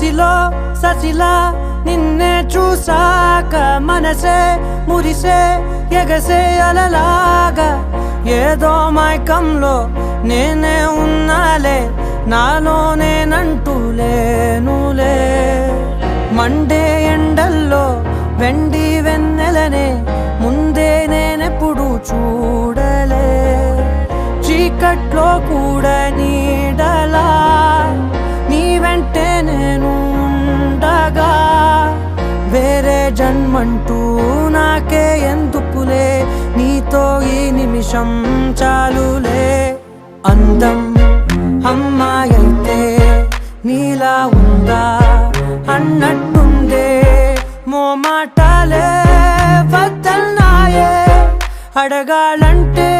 కసిలో ససిలా నిన్నే చూసాక మనసే మురిసే ఎగసే అలలాగా ఏదో మైకంలో నేనే ఉన్నాలే నాలోనేనంటూ లేనులే మండే ఎండల్లో వెండి వెన్నెలనే ముందే నేనెప్పుడు చూడలే చీకట్లో కూడా నీడలా నీ వెంటే నేను ఉండగా వేరే జన్మంటూ నాకే ఎందుకులే నీతో ఈ నిమిషం చాలులే అందం అమ్మాయైతే నీలా ఉందా అన్నట్టుందే మోమాటాలే వద్దన్నాయే అడగాలంటే